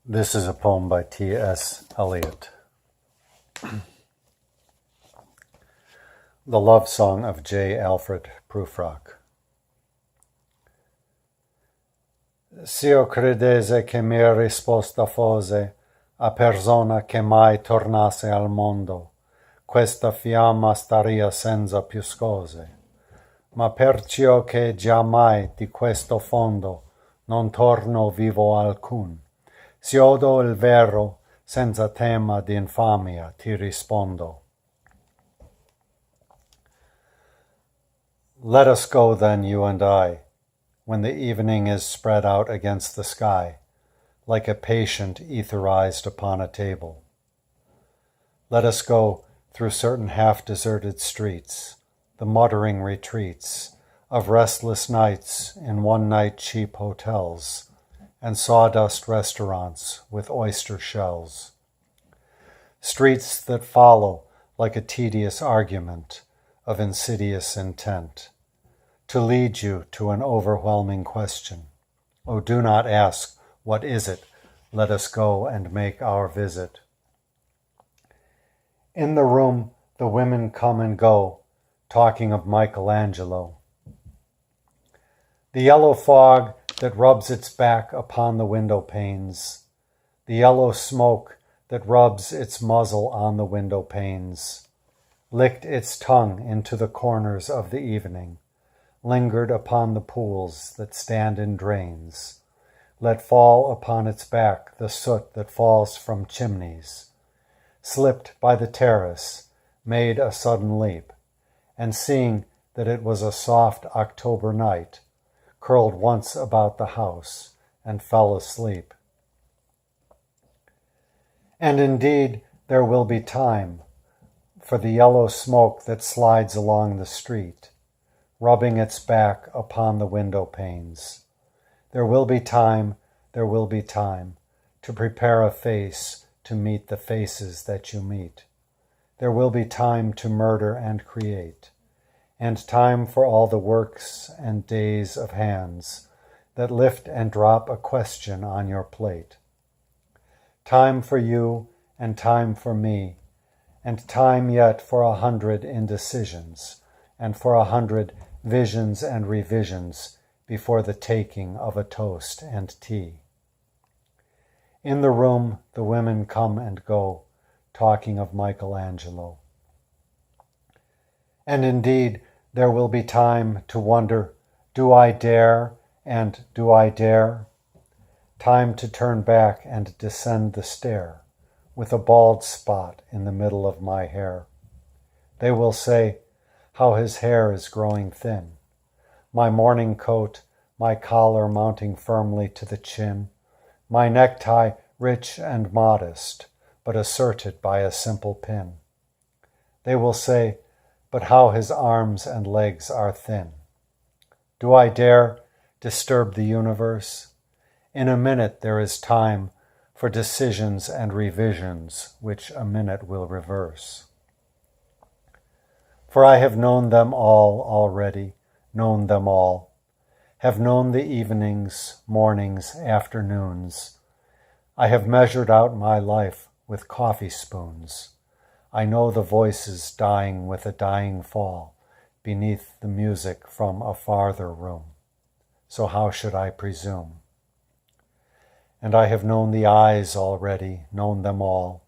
This is a poem by T.S. Eliot. The Love Song of J. Alfred, Prufrock. S'io credese che mia risposta fosse a persona che mai tornasse al mondo, questa fiamma staria senza più scose. Ma perciò che giammai di questo fondo non torno vivo alcun, se odo il vero, senza tema di infamia ti rispondo. Let us go then, you and I, when the evening is spread out against the sky, like a patient etherized upon a table. Let us go through certain half-deserted streets, the muttering retreats of restless nights in one-night cheap hotels, and sawdust restaurants with oyster shells. Streets that follow like a tedious argument of insidious intent, to lead you to an overwhelming question. Oh, do not ask, what is it? Let us go and make our visit. In the room, the women come and go, talking of Michelangelo. The yellow fog that rubs its back upon the window panes, the yellow smoke that rubs its muzzle on the window panes, licked its tongue into the corners of the evening, lingered upon the pools that stand in drains, let fall upon its back the soot that falls from chimneys, slipped by the terrace, made a sudden leap, and seeing that it was a soft October night, curled once about the house and fell asleep. And indeed there will be time for the yellow smoke that slides along the street, rubbing its back upon the window panes. There will be time to prepare a face to meet the faces that you meet. There will be time to murder and create, and time for all the works and days of hands that lift and drop a question on your plate. Time for you and time for me, and time yet for 100 indecisions, and for 100 visions and revisions before the taking of a toast and tea. In the room, the women come and go, talking of Michelangelo. And indeed, there will be time to wonder, do I dare, and do I dare? Time to turn back and descend the stair, with a bald spot in the middle of my hair. They will say, how his hair is growing thin. My morning coat, my collar mounting firmly to the chin, my necktie rich and modest, but asserted by a simple pin. They will say, but how his arms and legs are thin. Do I dare disturb the universe? In a minute there is time for decisions and revisions, which a minute will reverse. For I have known them all already, known them all, have known the evenings, mornings, afternoons. I have measured out my life with coffee spoons. I know the voices dying with a dying fall beneath the music from a farther room. So how should I presume? And I have known the eyes already, known them all,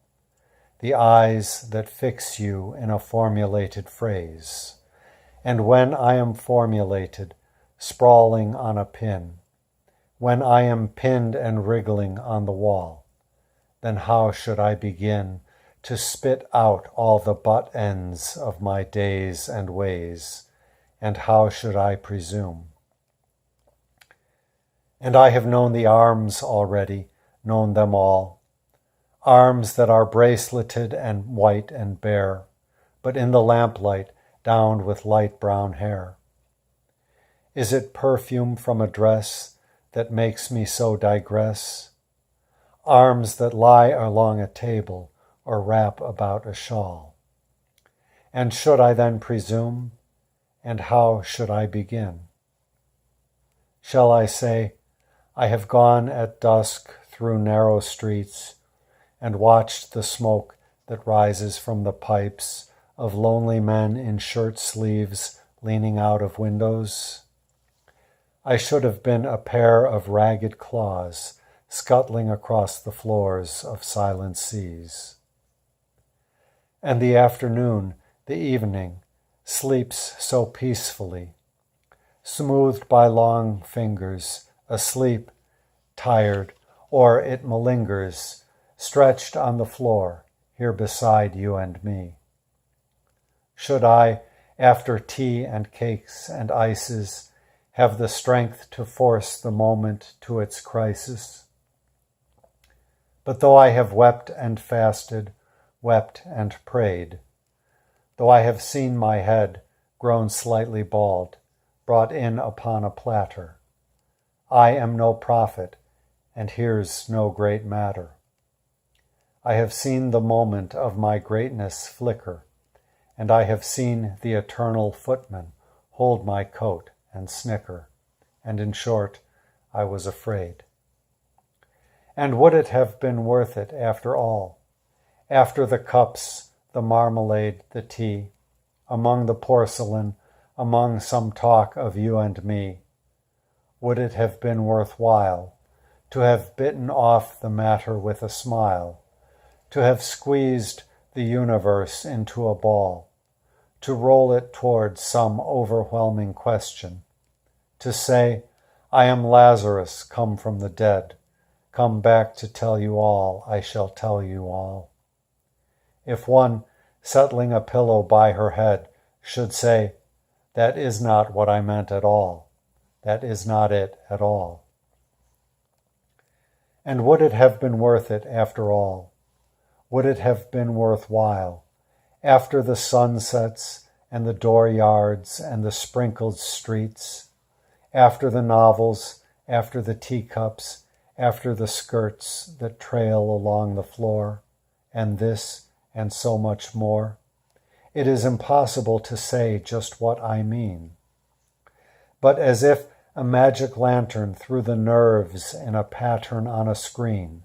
the eyes that fix you in a formulated phrase. And when I am formulated, sprawling on a pin, when I am pinned and wriggling on the wall, then how should I begin to spit out all the butt ends of my days and ways, and how should I presume? And I have known the arms already, known them all, arms that are braceleted and white and bare, but in the lamplight downed with light brown hair. Is it perfume from a dress that makes me so digress? Arms that lie along a table or wrap about a shawl. And should I then presume? And how should I begin? Shall I say, I have gone at dusk through narrow streets and watched the smoke that rises from the pipes of lonely men in shirt sleeves leaning out of windows? I should have been a pair of ragged claws scuttling across the floors of silent seas. And the afternoon, the evening, sleeps so peacefully, smoothed by long fingers, asleep, tired, or it malingers, stretched on the floor, here beside you and me. Should I, after tea and cakes and ices, have the strength to force the moment to its crisis? But though I have wept and fasted, wept and prayed, though I have seen my head, grown slightly bald, brought in upon a platter, I am no prophet, and here's no great matter. I have seen the moment of my greatness flicker, and I have seen the eternal footman hold my coat and snicker, and in short, I was afraid. And would it have been worth it after all? After the cups, the marmalade, the tea, among the porcelain, among some talk of you and me, would it have been worthwhile to have bitten off the matter with a smile, to have squeezed the universe into a ball, to roll it toward some overwhelming question, to say, I am Lazarus come from the dead, come back to tell you all, I shall tell you all. If one, settling a pillow by her head, should say, that is not what I meant at all, that is not it at all. And would it have been worth it after all? Would it have been worthwhile, after the sunsets and the dooryards and the sprinkled streets, after the novels, after the teacups, after the skirts that trail along the floor, and this and so much more? It is impossible to say just what I mean. But as if a magic lantern threw the nerves in a pattern on a screen,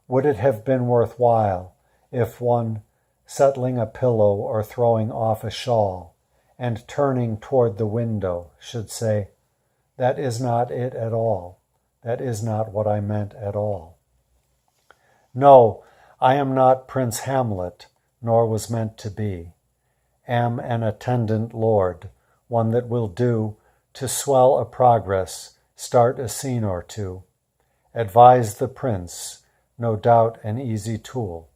would it have been worthwhile if one, settling a pillow or throwing off a shawl, and turning toward the window, should say, that is not it at all, that is not what I meant at all? No, I am not Prince Hamlet, nor was meant to be. Am an attendant lord, one that will do to swell a progress, start a scene or two, advise the prince, no doubt an easy tool,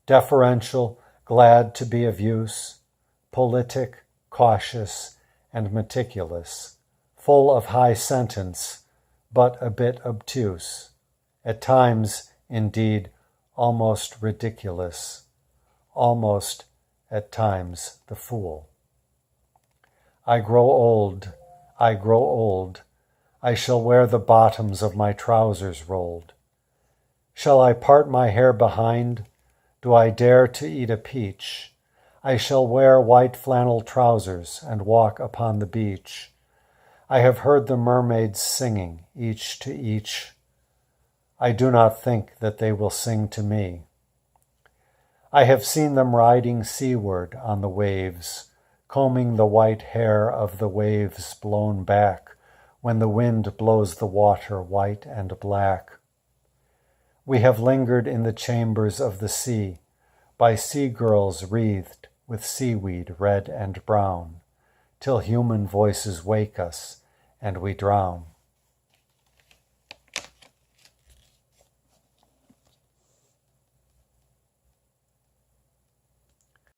deferential, glad to be of use, politic, cautious, and meticulous, full of high sentence, but a bit obtuse, at times, indeed, almost ridiculous, almost, at times, the fool. I grow old, I grow old, I shall wear the bottoms of my trousers rolled. Shall I part my hair behind? Do I dare to eat a peach? I shall wear white flannel trousers and walk upon the beach. I have heard the mermaids singing, each to each. I do not think that they will sing to me. I have seen them riding seaward on the waves, combing the white hair of the waves blown back when the wind blows the water white and black. We have lingered in the chambers of the sea, by sea girls wreathed with seaweed red and brown, till human voices wake us and we drown.